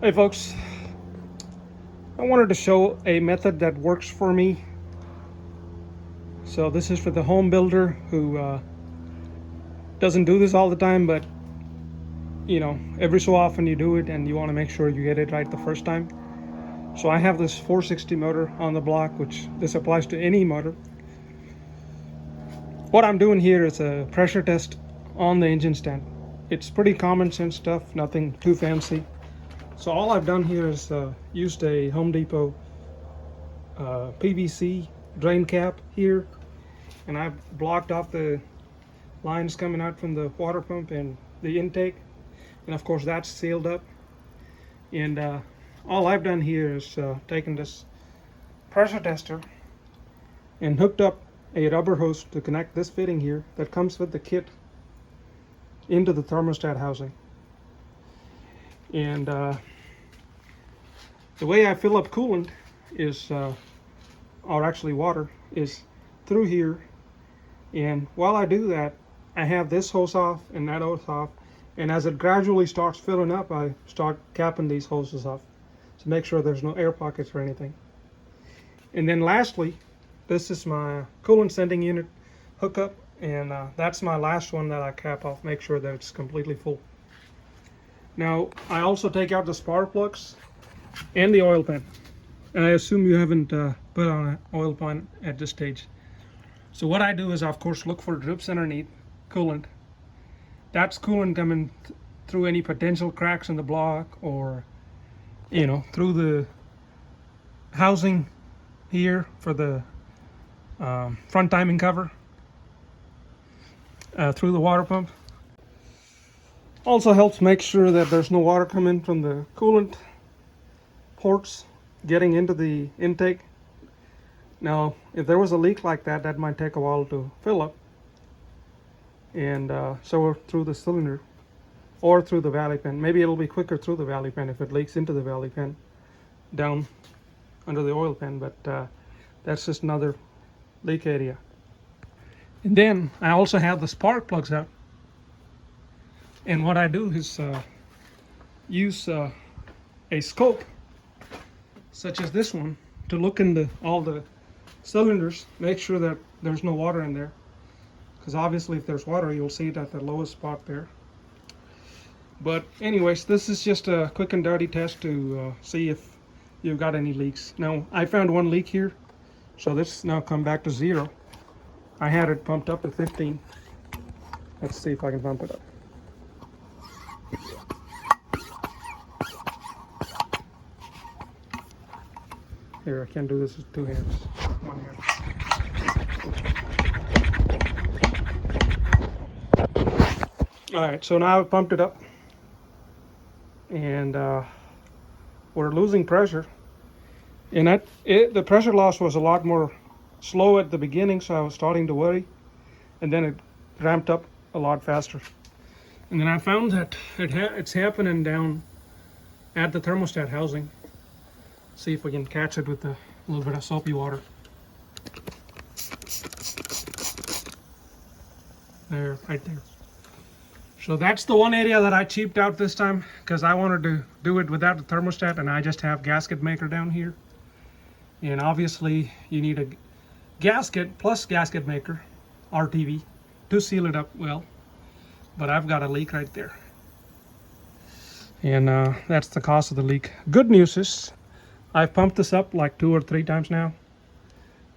Hey folks, I wanted to show a method that works for me. So this is for the home builder who doesn't do this all the time, but every so often you do it and you want to make sure you get it right the first time. So I have this 460 motor on the block, which this applies to any motor. What I'm doing here is a pressure test on the engine stand. It's pretty common sense stuff, nothing too fancy. So all I've done here is used a Home Depot PVC drain cap here, and I've blocked off the lines coming out from the water pump and the intake, and of course that's sealed up. And all I've done here is taken this pressure tester and hooked up a rubber hose to connect this fitting here that comes with the kit into the thermostat housing. And the way I fill up coolant is, or actually water, is through here. And while I do that, I have this hose off and that hose off. And as it gradually starts filling up, I start capping these hoses off to make sure there's no air pockets or anything. And then lastly, this is my coolant sending unit hookup. And that's my last one that I cap off, make sure that it's completely full. Now, I also take out the spark plugs and the oil pan. And I assume you haven't put on an oil pan at this stage. So what I do is, of course, look for drips underneath coolant. That's coolant coming through any potential cracks in the block, or through the housing here for the front timing cover, through the water pump. Also helps make sure that there's no water coming from the coolant ports getting into the intake. Now, if there was a leak like that, that might take a while to fill up, and so through the cylinder or through the valley pan. Maybe it'll be quicker through the valley pan if it leaks into the valley pan down under the oil pan, but that's just another leak area. And then I also have the spark plugs out, and what I do is use a scope such as this one to look into all the cylinders, make sure that there's no water in there, because obviously if there's water you'll see it at the lowest spot there. But anyways, this is just a quick and dirty test to see if you've got any leaks. Now, I found one leak here, so this now come back to 0. I had it pumped up to 15. Let's see if I can pump it up. Here, I can't do this with 2 hands. 1 hand. Alright, so now I've pumped it up. And we're losing pressure. And the pressure loss was a lot more slow at the beginning, so I was starting to worry. And then it ramped up a lot faster. And then I found that it's happening down at the thermostat housing. See if we can catch it with a little bit of soapy water. There, right there. So that's the one area that I cheaped out this time, because I wanted to do it without the thermostat, and I just have gasket maker down here. And obviously you need a gasket plus gasket maker, RTV, to seal it up well. But I've got a leak right there. And that's the cause of the leak. Good news is, I've pumped this up like 2 or 3 times now,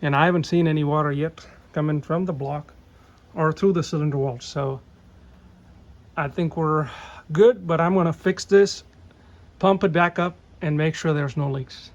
and I haven't seen any water yet coming from the block or through the cylinder walls. So I think we're good, but I'm going to fix this, pump it back up, and make sure there's no leaks.